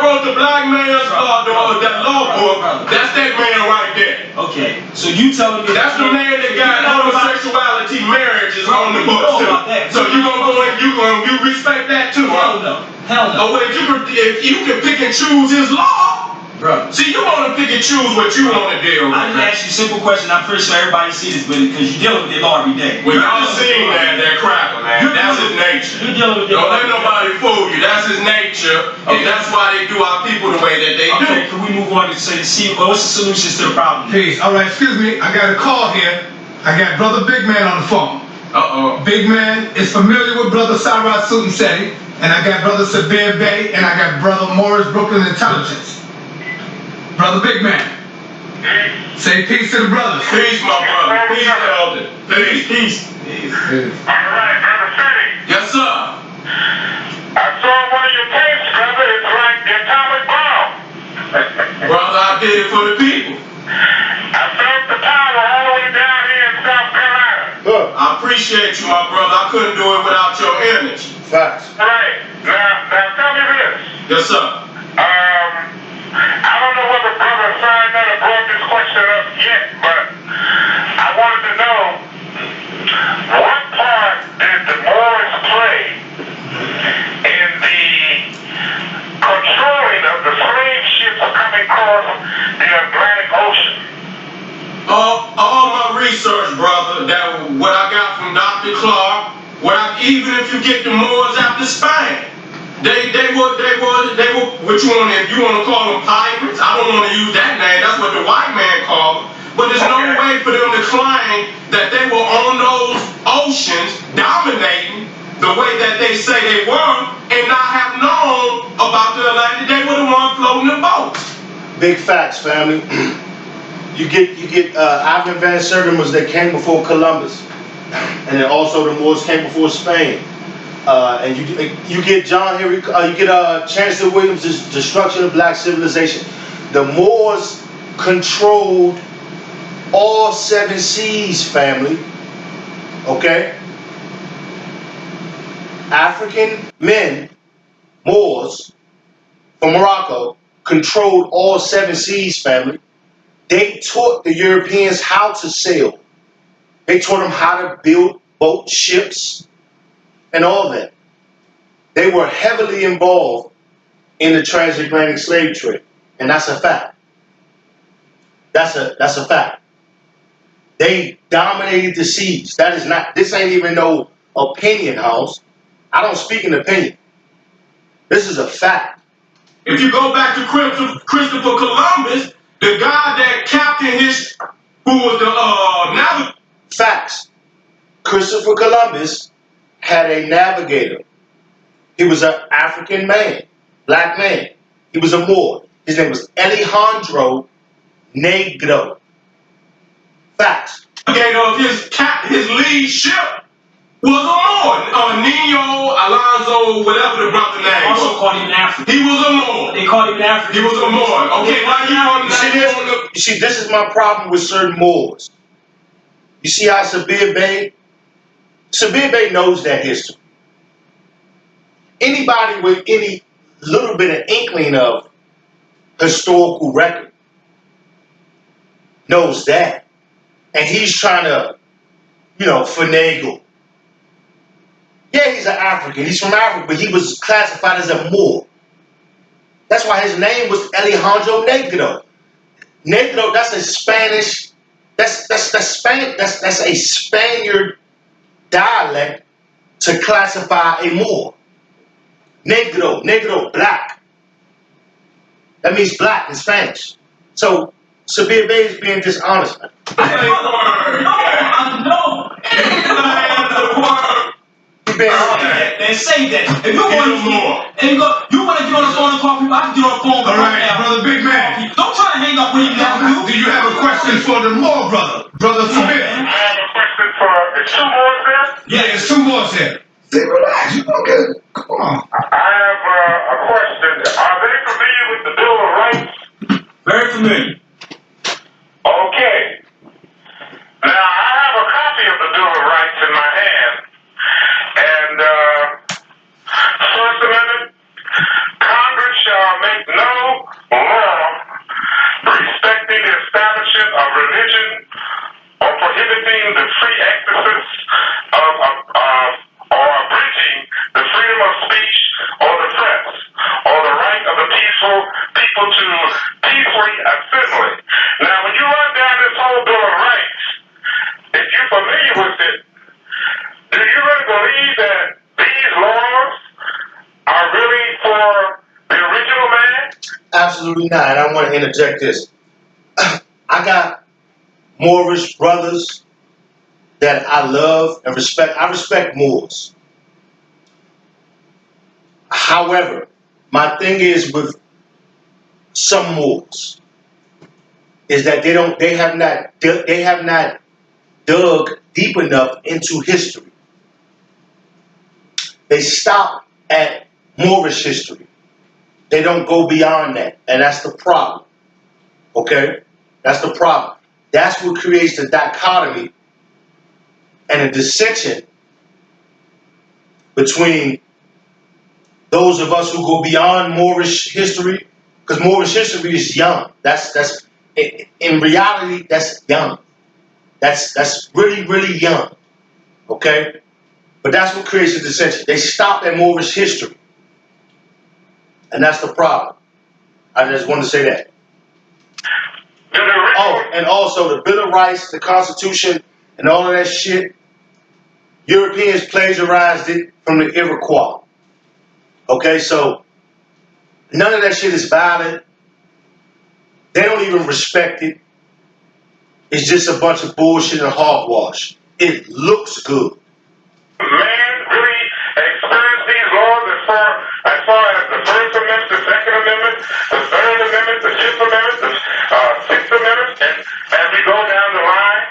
wrote the black man's that law book. That's that man right there. Okay, so you telling me that's the man that got homosexuality marriages on the books too. So you respect that too? Hell no. Hell no. Oh, well, if you can pick and choose his law. Bro. See, you want to pick and choose what you want to deal with. I just asked you a simple question. I'm pretty sure everybody sees this, but because you're dealing with their law every day. Well, y'all seen that cracker, man. That's his nature. You're dealing with Don't let nobody fool you. That's his nature, and that's why they do our people the way that they do. Okay, can we move on and say, what's the solutions to the problem? Peace. All right, excuse me. I got a call here. I got Brother Big Man on the phone. Big Man is familiar with Brother Sara, Suten, Seti, and I got Brother Sabir Bey, and I got Brother Moorish, Brooklyn Intelligence. Brother Big Man. Say peace to the brothers. Peace, my brother. Peace, elder. Peace. All right, Brother Seti. Yes, sir. I saw one of your tapes, brother. It's like the atomic bomb. Brother, I did it for the people. I felt the power all the way down here in South Carolina. Look, I appreciate you, my brother. I couldn't do it without your energy. Facts. All right. Now tell me this. Yes, sir. I don't know whether Brother Simon brought this question up yet, but I wanted to know what part did the Moorish play in the controlling of the slave ships coming across the Atlantic Ocean? All my research, brother, what I got from Dr. Clark, even if you get the Moors after Spain. They were what you want to call them pirates? I don't want to use that name. That's what the white man called them. But there's no way for them to claim that they were on those oceans dominating the way that they say they were and not have known about the Atlantic. They were the ones floating the boats. Big facts, family. You get Ivan Van Sertima that came before Columbus, and then also the Moors came before Spain. And you get John Henry, you get Chancellor Williams' destruction of black civilization. The Moors controlled all 7 seas, family. Okay? African men, Moors, from Morocco, controlled all 7 seas, family. They taught the Europeans how to sail. They taught them how to build boats, ships, and all that. They were heavily involved in the transatlantic slave trade, and that's a fact. That's a fact. They dominated the seas. This ain't even no opinion, house. I don't speak an opinion. This is a fact. If you go back to Christopher Columbus, the guy that captained who was the navigator. Facts. Christopher Columbus had a navigator. He was an African man, black man. He was a Moor. His name was Alejandro Negro. Facts. The navigator of his lead ship was a Moor. Nino Alonso, whatever the brother name was. Also called him an African. He was a Moor. They called him an African. He was a Moor. Okay, you see, this is my problem with certain Moors. You see how Sabir Bey knows that history. Anybody with any little bit of inkling of historical record knows that. And he's trying to, finagle. Yeah, he's an African. He's from Africa, but he was classified as a Moor. That's why his name was Alejandro Negro. Negro, that's a Spanish, that's a Spaniard dialect to classify a Moor. Negro, black. That means black in Spanish. So Sabir Bey is being dishonest, man. No. Then say that. If you want to get on the phone and call people, I can get on the phone. All right, Brother Big Man. Don't try to hang up when you got to. Do you have a question for the Moor brother? Brother Sabir? I have a question for, is 2 more there? Yeah, there's 2 more here. See, relax, you okay? Come on. I have a question. Are they familiar with the Bill of Rights? Very familiar. Okay. Now, I have a copy of the Bill of Rights in my hand. And First Amendment, Congress shall make Absolutely not. And I want to interject this. I got Moorish brothers that I love and respect. I respect Moors. However, my thing is with some Moors is that they have not dug deep enough into history. They stop at Moorish history. They don't go beyond that, and that's the problem. Okay, that's the problem. That's what creates the dichotomy and a dissension between those of us who go beyond Moorish history, because Moorish history is young. That's in reality that's young. That's really really young. Okay, but that's what creates the dissension. They stop at Moorish history, and that's the problem. I just wanted to say that. Oh, and also the Bill of Rights, the Constitution, and all of that shit. Europeans plagiarized it from the Iroquois. Okay, so none of that shit is valid. They don't even respect it. It's just a bunch of bullshit and hogwash. It looks good. Man really experienced these laws as far as the First Amendment, the Second Amendment, the Third Amendment, the Fifth Amendment, the Sixth Amendment, and as we go down the line.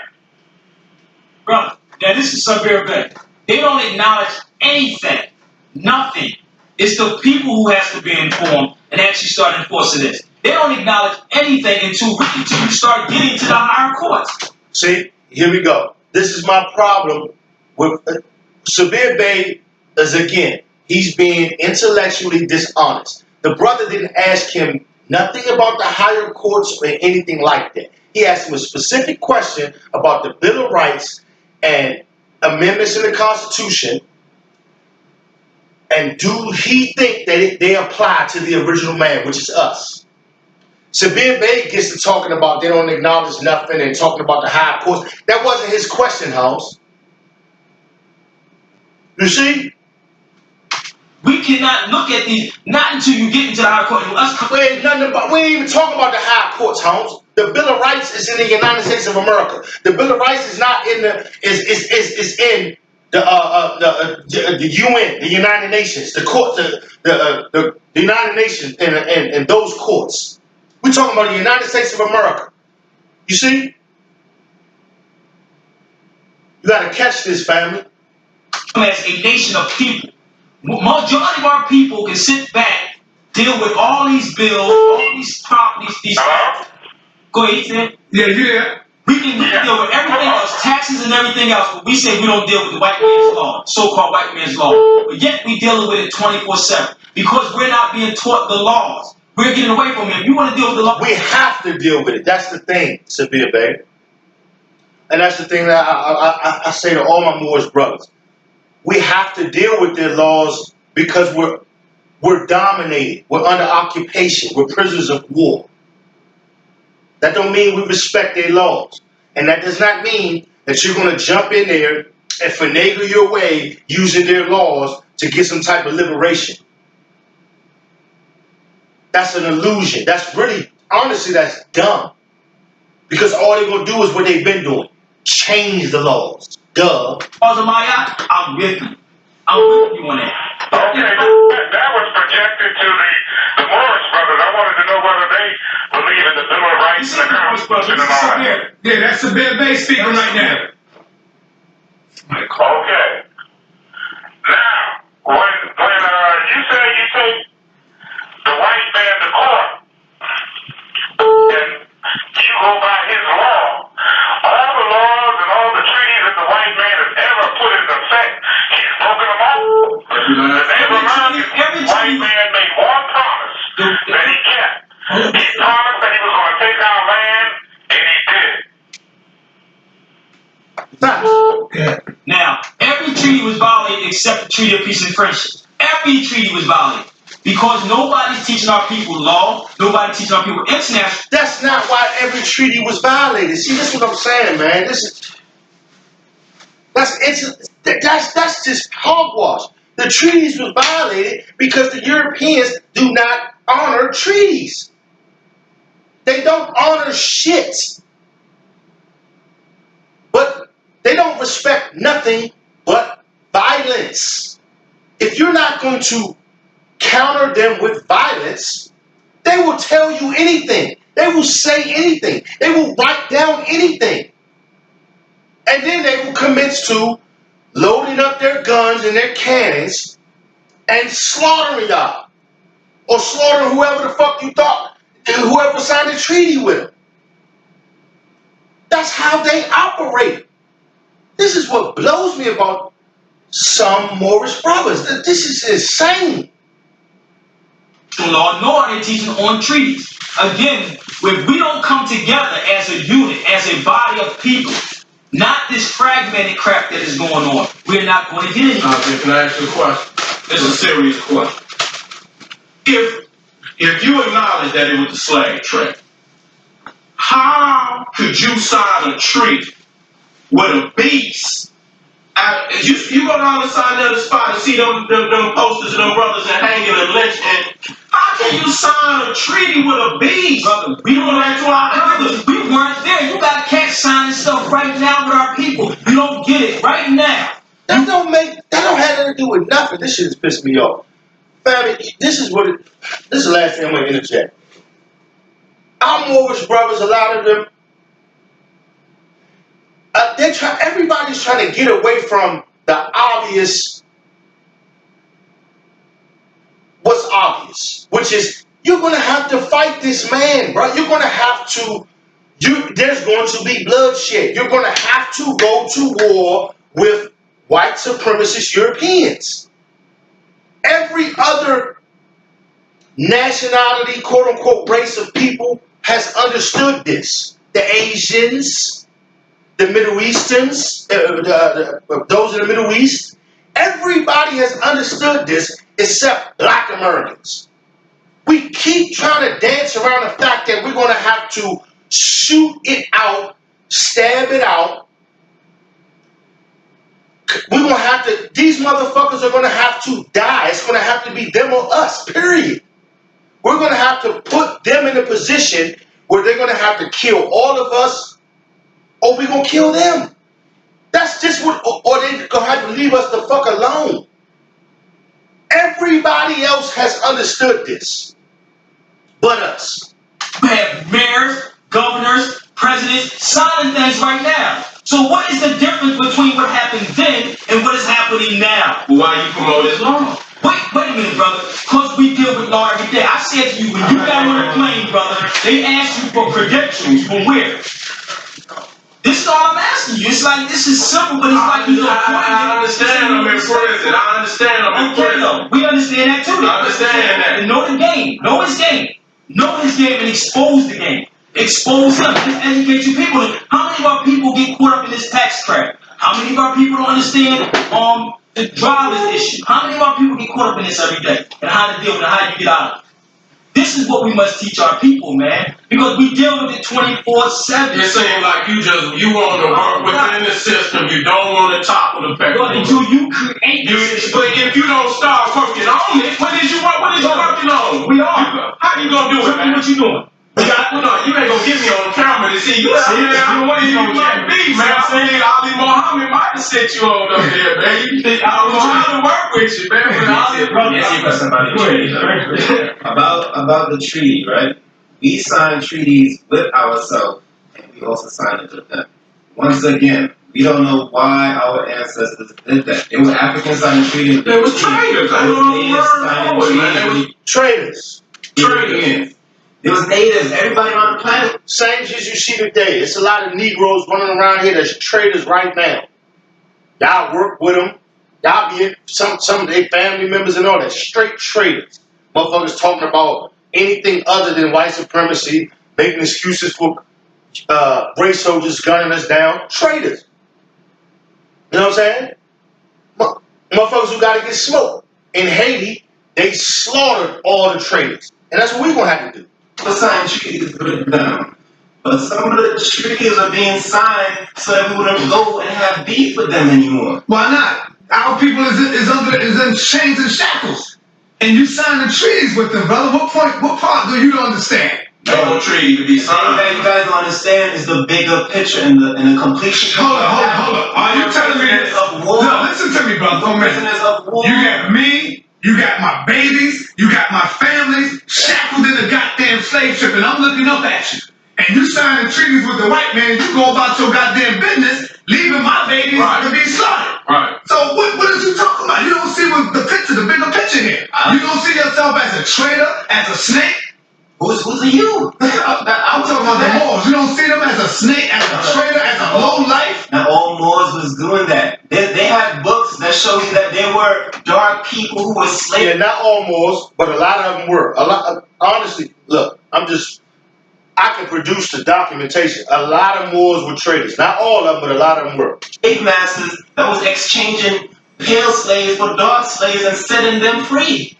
Brother, now this is severe bet. They don't acknowledge anything. Nothing. It's the people who has to be informed and actually start enforcing this. They don't acknowledge anything until you start getting to the higher courts. See, here we go. This is my problem with Sabir Bey is, again, he's being intellectually dishonest. The brother didn't ask him nothing about the higher courts or anything like that. He asked him a specific question about the Bill of Rights and amendments in the Constitution, and do he think that they apply to the original man, which is us? Sabir Bey gets to talking about they don't acknowledge nothing and talking about the high courts. That wasn't his question, Holmes. You see? We cannot look at these, not until you get into the higher court. We ain't even talking about the high courts, Holmes. The Bill of Rights is in the United States of America. The Bill of Rights is not in the is in the UN, the United Nations, the court, the United Nations, and those courts. We're talking about the United States of America. You see? You got to catch this, family. As a nation of people, majority of our people can sit back, deal with all these bills, all these properties, these. Go ahead, Ethan. Yeah. We can deal with everything else, taxes and everything else, but we say we don't deal with the white man's law, so-called white man's law. But yet we dealing with it 24/7 because we're not being taught the laws. We're getting away from it. You want to deal with the law? We have to deal with it. That's the thing, Sabir Bey. And that's the thing that I say to all my Moorish brothers. We have to deal with their laws because we're dominated. We're under occupation. We're prisoners of war. That don't mean we respect their laws. And that does not mean that you're going to jump in there and finagle your way using their laws to get some type of liberation. That's an illusion. That's really, honestly, that's dumb. Because all they're going to do is what they've been doing. Change the laws. Duh. I'm with you. I'm with you on that. Okay, that was projected to the Moorish brothers. I wanted to know whether they believe in the Bill of Rights and the Constitution and all that. Yeah, that's Sabir Bey speaking right now. Okay. Now, when you say you take the white man to court and you go by his law, all the laws and all the treaties that the white man has ever put into effect, he's broken them all. The Native American white man made one promise that he kept. He promised that he was going to take our land, and he did. Now, every treaty was violated except the Treaty of Peace and Friendship. Every treaty was violated. Because nobody's teaching our people law, nobody's teaching our people international. That's not why every treaty was violated. See, this is what I'm saying, man. That's just hogwash. The treaties was violated because the Europeans do not honor treaties. They don't honor shit. But they don't respect nothing but violence. If you're not going to counter them with violence, they will tell you anything. They will say anything. They will write down anything. And then they will commit to loading up their guns and their cannons and slaughtering y'all. Or slaughtering whoever the fuck you thought, whoever signed a treaty with them. That's how they operate. This is what blows me about some Moorish brothers. This is insane. Law nor are they teaching on treaties. Again, if we don't come together as a unit, as a body of people, not this fragmented crap that is going on, we're not going to get anywhere. Can I ask you a question? It's a serious question. If you acknowledge that it was the slave trade, how could you sign a treaty with a beast? You go down the side of the spot and see them posters of them brothers and hanging and lynching. How can you sign a treaty with a beast? Brother, we doing that to our brothers. We weren't there. You got cats signing stuff right now with our people. You don't get it right now. That don't have nothing to do with nothing. This shit is pissing me off. Family, this is the last thing I'm gonna interject. Our Moorish brothers, a lot of them, everybody's trying to get away from the obvious, what's obvious, which is you're going to have to fight this man, bro. You're going to have to, there's going to be bloodshed. You're going to have to go to war with white supremacist Europeans. Every other nationality, quote unquote, race of people has understood this. The Asians, the Middle Easterns, those in the Middle East, everybody has understood this except Black Americans. We keep trying to dance around the fact that we're going to have to shoot it out, stab it out. We're going to have to, these motherfuckers are going to have to die. It's going to have to be them or us, period. We're going to have to put them in a position where they're going to have to kill all of us, or we're going to kill them. That's just what, or they're going to have to leave us the fuck alone. Everybody else has understood this, but us. We have mayors, governors, presidents signing things right now. So what is the difference between what happened then and what is happening now? Well, why you promote Islam? Wait a minute, brother. Because we deal with law every day. I said to you, when you got on the plane, brother, they asked you for credentials from where? This is all I'm asking you. It's like, this is simple, but it's like you don't I understand I'm in prison. I understand I'm in prison. No, we understand that too. I understand that. And know the game. Know his game. Know his game and expose the game. Expose him. Just educate your people. How many of our people get caught up in this tax trap? How many of our people don't understand the driver's issue? How many of our people get caught up in this every day? And how to deal with it, how you get out of it? This is what we must teach our people, man. Because we deal with it 24/7. It seems like you want to work within the system. You don't want to topple the paper. Until you create But if you don't start working on it, what is you working on? We are. How you gonna do it, man? What you doing? No, you ain't gonna get me on camera to see you. You might be, man. I think Ali Muhammad might have set you on up there, man. You think Ali Muhammad work with you, man? About the treaty, right? We sign treaties with ourselves, and we also sign it with them. Once again, we don't know why our ancestors did that. They were Africans signing treaties. They was traders. I don't know. Traders. Traders. It was natives, everybody on the planet. Same as you see today. It's a lot of Negroes running around here that's traders right now. Y'all work with them. Y'all be some of their family members and all that. Straight traders. Motherfuckers talking about anything other than white supremacy, making excuses for race soldiers gunning us down. Traders. You know what I'm saying? Motherfuckers who gotta get smoked. In Haiti, they slaughtered all the traders. And that's what we're gonna have to do. To sign treaties with them. But some of the treaties are being signed so that we wouldn't go and have beef with them anymore. Why not? Our people is in chains and shackles. And you sign the treaties with them, brother. What part do you understand? No treaty to be The thing signed. that you guys don't understand is the bigger picture and the completion. Hold up. Are you telling me this? Look, listen to me, brother. For a minute. Prisoners of war. You got me, you got my babies, you got my families shackled in a goddamn slave ship, and I'm looking up at you. And you signing treaties with the white man, you go about your goddamn business, leaving my babies to be slaughtered. Right. So what is you talking about? You don't see what the picture, the bigger picture here. You don't see yourself as a traitor, as a snake. Who's the you? I'm talking about the Moors. You don't see them as a snake, as a traitor, as a low life. Now all Moors was doing that. They had books that show you that they were dark people who were slaves. Yeah, not all Moors, but a lot of them were. Honestly, look, I can produce the documentation. A lot of Moors were traders. Not all of them, but a lot of them were. Slave masters that was exchanging pale slaves for dark slaves and setting them free.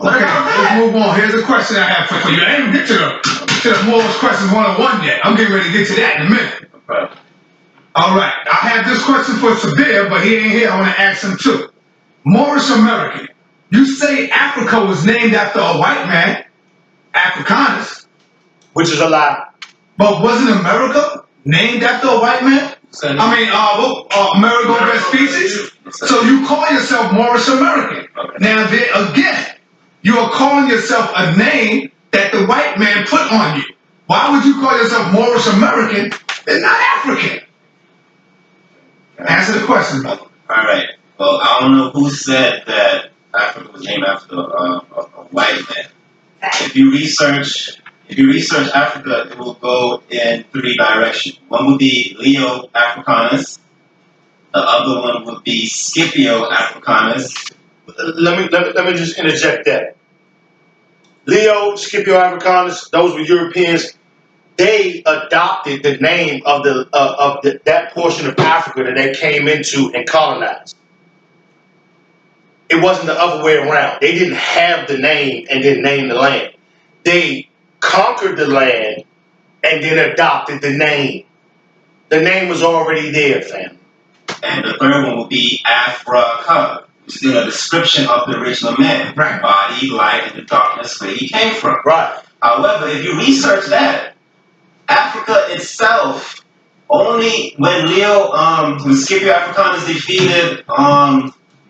Okay, let's move on. Here's a question I have for you. I ain't get to the Moorish questions 101 yet. I'm getting ready to get to that in a minute. Okay. All right. I have this question for Sabir, but he ain't here. I want to ask him too. Moorish American. You say Africa was named after a white man, Africanus, Which is a lie. but wasn't America named after a white man? Amerigo Vespucci. So you call yourself Moorish American. Okay. Now, there again, you are calling yourself a name that the white man put on you. Why would you call yourself Moorish American and not African? Answer the question, brother. All right. Well, I don't know who said that Africa was named after a white man. If you research Africa, it will go in 3 directions. One would be Leo Africanus. The other one would be Scipio Africanus. Let me just interject that. Leo, Scipio Africanus, those were Europeans. They adopted the name of that portion of Africa that they came into and colonized. It wasn't the other way around. They didn't have the name and then name the land. They conquered the land and then adopted the name. The name was already there, fam. And the third one would be Africa, which is a description of the original man. Right. Body, light, and the darkness where he came from. Right. However, if you research that, Africa itself, only when when Scipio Africanus defeated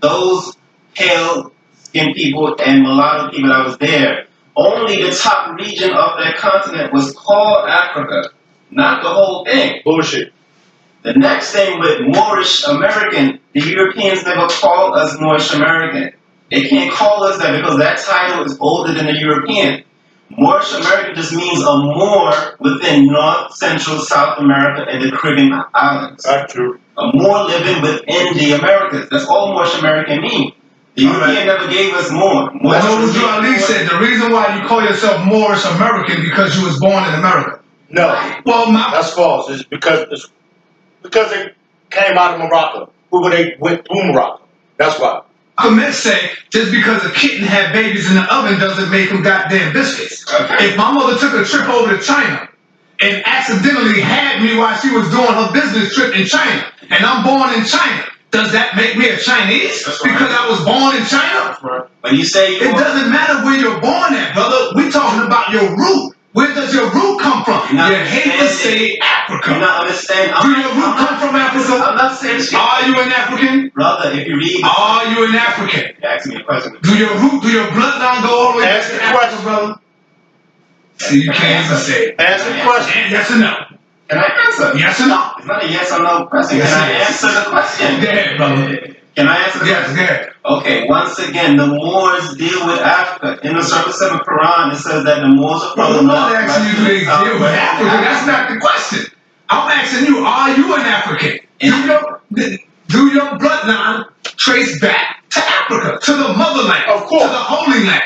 those pale skinned people and mulatto people that was there, only the top region of that continent was called Africa, not the whole thing. Bullshit. The next thing with Moorish American, the Europeans never called us Moorish American. They can't call us that because that title is older than the European. Moorish American just means a Moor within North, Central, South America, and the Caribbean islands. That's true. A Moor living within the Americas. That's all Moorish American means. The European never gave us Moor. Noble Ali said the reason why you call yourself Moorish American because you was born in America. No. Well, That's false. It's because they came out of Morocco. They went through Morocco. That's why. Ahmed say just because a kitten had babies in the oven doesn't make them goddamn biscuits. Okay. If my mother took a trip over to China and accidentally had me while she was doing her business trip in China, and I'm born in China, does that make me a Chinese? That's right. Because I was born in China? Right. When you say It doesn't matter where you're born at, brother. We're talking about your root. Where does your root come from? You hate to say Africa. you're not understanding. Do your root come from Africa? I'm not saying shit. Are you an African? Brother, if you read Are you an African? you ask me a question. Do your bloodline go all the way back Answer to the Africa, question. brother? See, you can't even say it. Answer the question. Yes or no? Can I answer? Yes or no? It's not a yes or no question. Yes, Can I it is. answer the question? Go ahead, brother. Can I answer the Yes, question? go ahead. Okay, once again, the Moors deal with Africa. In the Surah 7 Quran, it says that the Moors are from Brother, the I'm north, not asking you do they west, deal with southwest, Africa. and That's not the question. I'm asking you, are you an African? Do your bloodline trace back to Africa, to the motherland, Of course. to the Holy Land?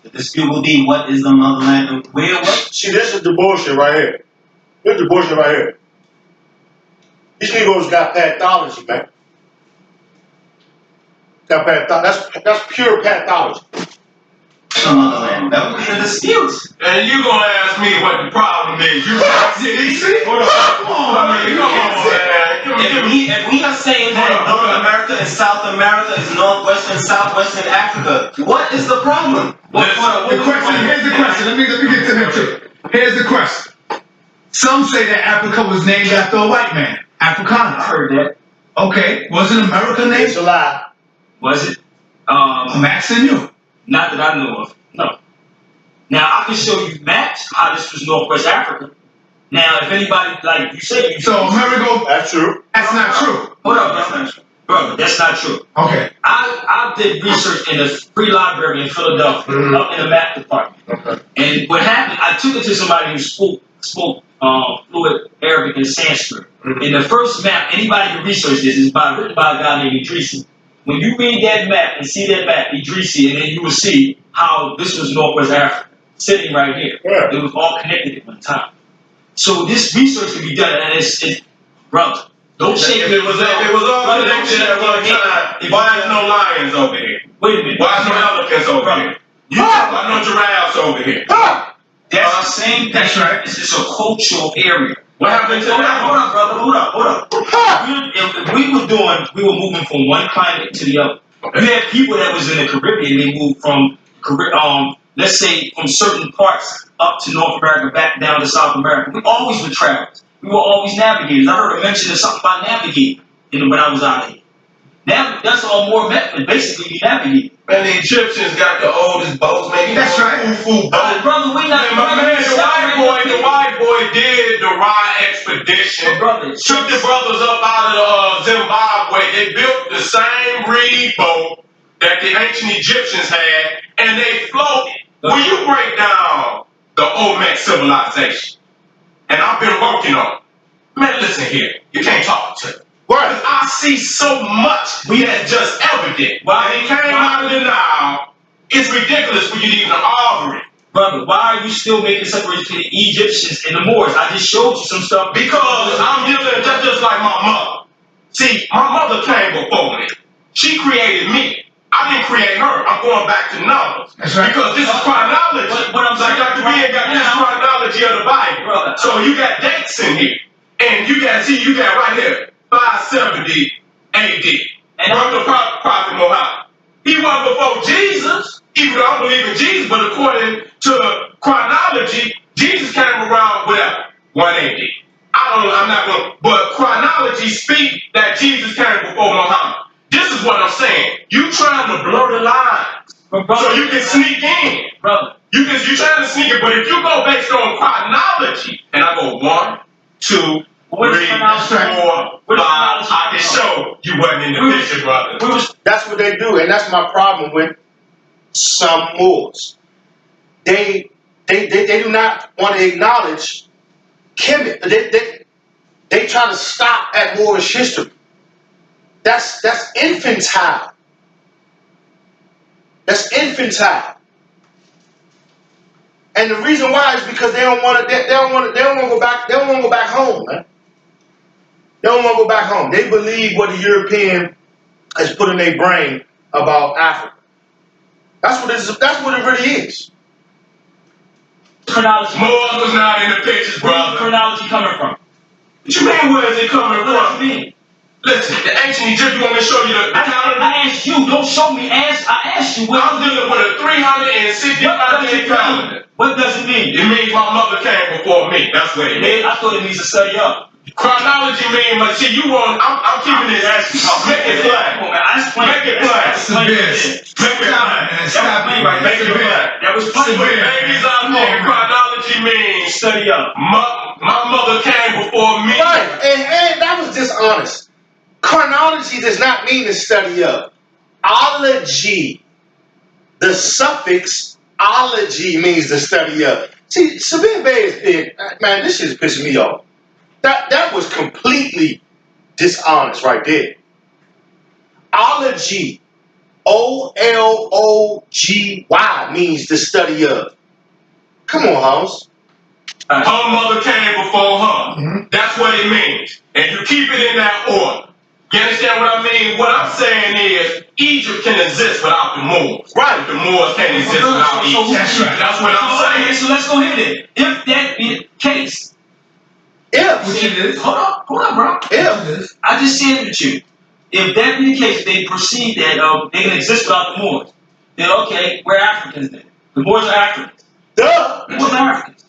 The dispute will be what is the motherland and where what? See, this is the bullshit right here. This is the bullshit right here. These Negroes got pathology, man. Got pathology. That's pure pathology. The motherland. That would be the dispute. And you gonna ask me what the problem is? You See? Hold on. Come on, man. You Come can't on, say man. If we are saying that Hold on. North America and South America is northwestern, southwestern Africa, what is the problem? The question, here's the question. Let me get to that too. Here's the question. Some say that Africa was named after a white man, Afrikaans. I heard that. Okay, wasn't America named? It's a lie. Was it? I'm asking you. Not that I know of. No. Now I can show you maps how this was Northwest Africa. Now, if anybody, like you say, So America, That's true. that's not true. hold up, brother, that's not true. Okay. I did research in the free library in Philadelphia, up in the map department. Okay. And what happened, I took it to somebody who spoke fluent Arabic and Sanskrit. And the first map, anybody can research this, is written by a guy named Idrisi. When you read that map and see that map, Idrisi, and then you will see how this was Northwest Africa, sitting right here. Yeah. It was all connected at one time. So this research can be done, and it's brother. Don't shake If it was all brother, connected at one time, why is no lions over here? Wait a minute. Why is no elephants over here? Why no giraffes over here? That's the same thing. That's right. It's a cultural area. What happened to Hold that? on, brother. Hold up. We were moving from one climate to the other. You had people that was in the Caribbean. They moved from let's say from certain parts up to North America, back down to South America. We always were travelers. We were always navigators. I heard a mention of something about navigating when I was out here. Now that's all more method. Basically, you navigate. Man, the Egyptians got the oldest boats, man. That's right. Foo boats. Brother, we not. Man, the white boy did the Rye expedition. Brother, Took the brothers up out of Zimbabwe. They built the same reed boat that the ancient Egyptians had, and they floated. When you break down the Olmec civilization, and I've been working on it, man, listen here. You can't talk to me. Because I see so much that's just evident. While it came out of the Nile, it's ridiculous for you to even argue it. Brother, why are you still making separation between the Egyptians and the Moors? I just showed you some stuff. Because I'm dealing just like my mother. See, my mother came before me. She created me. I didn't create her. I'm going back to numbers. That's right. Because this is chronology. But I'm like Dr. B got this chronology of the Bible. Brother. So you got dates in here. And you got right here, 570 AD. And from the Prophet Muhammad. He wasn't before Jesus. Even though I don't believe in Jesus, but according to chronology, Jesus came around with 180. I'm not going to, but chronology speak that Jesus came before Muhammad. This is what I'm saying. You trying to blur the lines so you can sneak in. Brother. You trying to sneak it, but if you go based on chronology, and I go 1, 2, 3, 4, 5, I can show you wasn't in the picture, brother. That's what they do, and that's my problem with some Moors. They do not want to acknowledge Kemet. They try to stop at Moorish history. That's infantile. That's infantile. And the reason why is because they don't want to go back. They don't want to go back home, man. They don't want to go back home. They believe what the European has put in their brain about Africa. That's what it really is. Chronology. Moors was not in the pictures, brother. Where's chronology coming from? What you mean, where is it coming What does it from? mean? Listen, the ancient Egyptian, you want me to show you the calendar? I asked you, don't show me. I asked you. I'm dealing with a 365-day calendar. What does it mean? It means my mother came before me. That's what it means. I thought it means to study up. Chronology means, but see, you want, I'm keeping this. Make it plain. Make it plain. Severe. Make it plain. Stop it. Make it plain. That was plain. Babies out there, chronology means Study up. my mother came before me. Right, and that was dishonest. Chronology does not mean to study up. Ology, the suffix ology means to study up. See, Sabine Bay is big. Man, this shit is pissing me off. That was completely dishonest right there. Ology, O-L-O-G-Y means the study of. Come on, Holmes. Her mother came before her. Mm-hmm. That's what it means. And you keep it in that order. You understand what I mean? What I'm saying is, Egypt can exist without the Moors. Right. The Moors can't exist without Egypt. That's right. That's what I'm saying. So let's go ahead then. If that be the case. Which it is. Hold on, bro. If. I just said it to you. If that be the case, they perceive that they can exist without the Moors. Then okay, we're Africans then. The Moors are Africans. Duh. The Moors are Africans.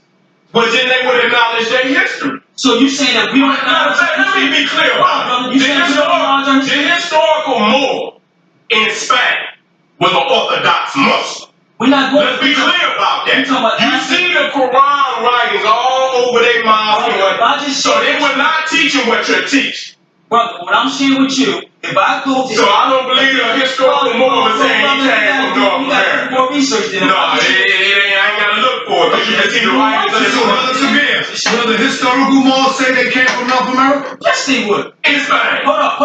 But then they would acknowledge their history. So you saying that we don't acknowledge? Let me be clear about it. The historical Moor in Spain was an Orthodox Muslim. We're not going. Let's be clear about that. You see the Quran writings all over their mouths, so they were not teaching what you're teaching. Brother, what I'm sharing with you, if I go to... So I don't believe the historical Moor saying he came from North America. More research than no, I ain't got to look for it, because you can see the writings of the Quran. Will the historical Moors say they came from North America? Yes, they would. In Spain. Hold up.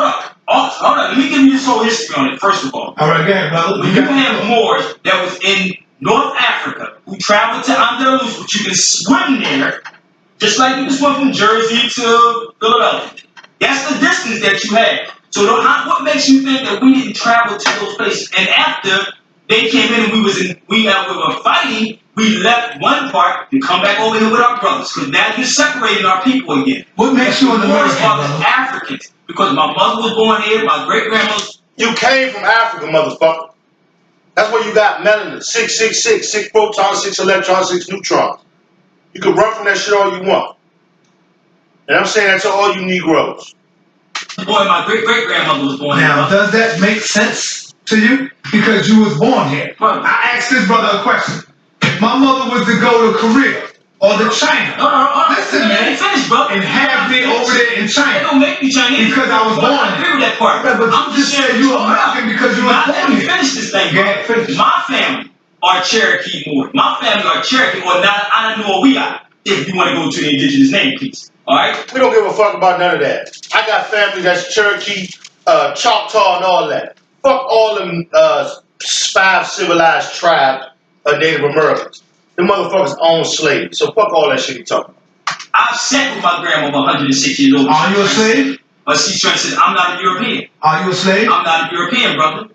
Hold on, let me give you this whole history on it, first of all. All right, go ahead, brother. When you have Moors that was in North Africa who traveled to Andalus, which you can swim there, just like you can swim from Jersey to Philadelphia. That's the distance that you had. So what makes you think that we didn't travel to those places? And after they came in and we were fighting, we left one part to come back over here with our brothers. Because now you're separating our people again. What makes you an Moors American, are Africans. Because my mother was born here, my great-grandmother... You came from Africa, motherfucker. That's where you got melanin. 666, 6 protons, 6 electrons, 6 neutrons. You can run from that shit all you want. And I'm saying that to all you Negroes. Boy, my great-great-grandmother was born here. Now, does that make sense to you? Because you was born here. Right. I asked this brother a question. If my mother was to go to Korea or to China, listen, man, finish, bro. and have me over there in China. They don't make me Chinese. Because I was born I agree with that part. But I'm just saying you American because you was born here. Finish this thing, bro. Yeah, finish. My family are Cherokee Moors. My family are Cherokee or not. I don't know what we are. If you want to go to the indigenous name, please. All right. We don't give a fuck about none of that. I got family that's Cherokee, Choctaw, and all that. Fuck all them 5 civilized tribes of Native Americans. Them motherfuckers own slaves. So fuck all that shit you talking about. I've sat with my grandma 106 years old. Are you a slave? But she's trying to say, I'm not a European. Are you a slave? I'm not a European, brother.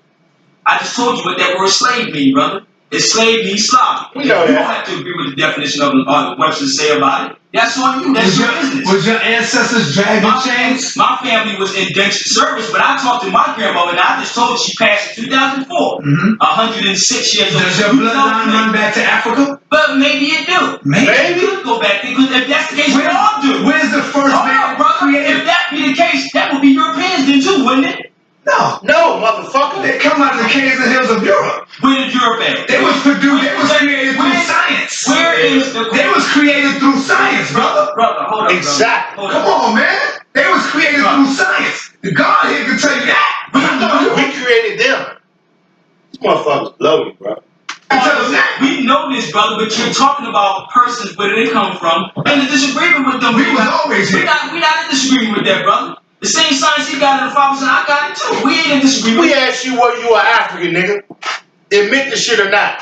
I just told you what that word slave means, brother. It's slave means Slavic. We know you that. don't have to agree with the definition of what Webster say about it. That's on you. That's your business. Was your ancestors dragging chains? My family was indentured service, but I talked to my grandmother, and I just told her she passed in 2004. 106 years old. Does your bloodline run back to Africa? But maybe it do. Maybe. It could go back there, because if that's the case, we all do. Where's the first man created? If that be the case, that would be Europeans then too, wouldn't it? No, motherfucker. They come out of the caves and hills of Europe. Where did Europe at? They was created through science. Where is the... They was created through science, brother. Brother, hold on. Exactly. Come on, man. They was created through science. The God here can tell you that. We created them. These motherfuckers blow me, bro. We know this, brother, but you're talking about persons, where they come from, and the disagreement with them. We was always here. We're not in disagreement with that, brother. The same science he got in the fathers and I got it too. We ain't in disagreement. We asked you whether you are African, nigga. Admit the shit or not.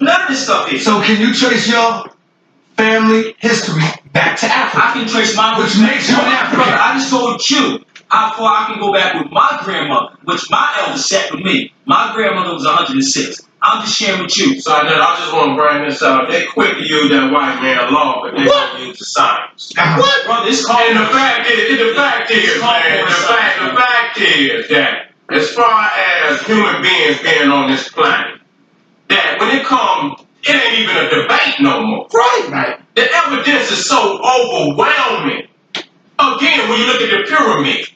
None of this stuff is. So can you trace your family history back to Africa? I can trace my... Which makes you an African. Brother, I just told you how far I can go back with my grandmother, which my elders sat with me. My grandmother was 106. I'm just sharing with you. So I just want to bring this out. They quick to use that white man law, but they don't use the science. What? Brother, it's called... And the fact is that as far as human beings being on this planet, that when it comes, it ain't even a debate no more. Right. The evidence is so overwhelming. Again, when you look at the pyramid,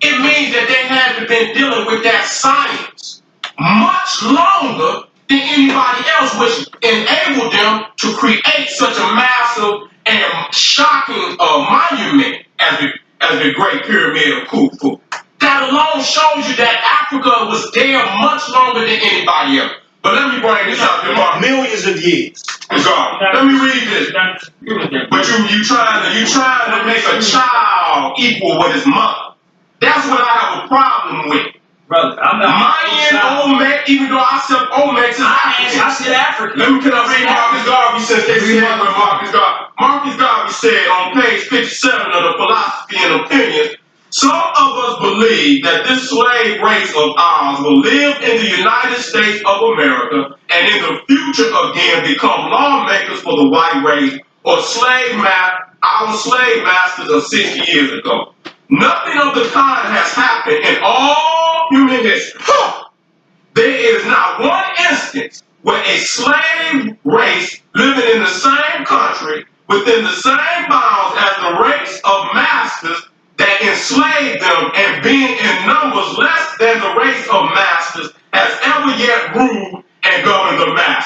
it means that they had to been dealing with that science much longer than anybody else, which enabled them to create such a massive and shocking monument as the Great Pyramid of Khufu. That alone shows you that Africa was there much longer than anybody else. But let me bring this out to Mark. Millions of years. Let me read this. But you trying to make a child equal with his mother. That's what I have a problem with. Brother, I'm not... Mayan, Olmec, even though I said Olmec is African. I said African. Can I read Marcus Garvey since they said with Marcus Garvey? Marcus Garvey said on page 57 of the Philosophy and Opinions, some of us believe that this slave race of ours will live in the United States of America and in the future again become lawmakers for the white race or our slave masters of 60 years ago. Nothing of the kind has happened in all human history. There is not one instance where a slave race living in the same country with the same bounds as the race of masters that enslaved them, and being in numbers less than the race of masters has ever yet ruled and governed the master.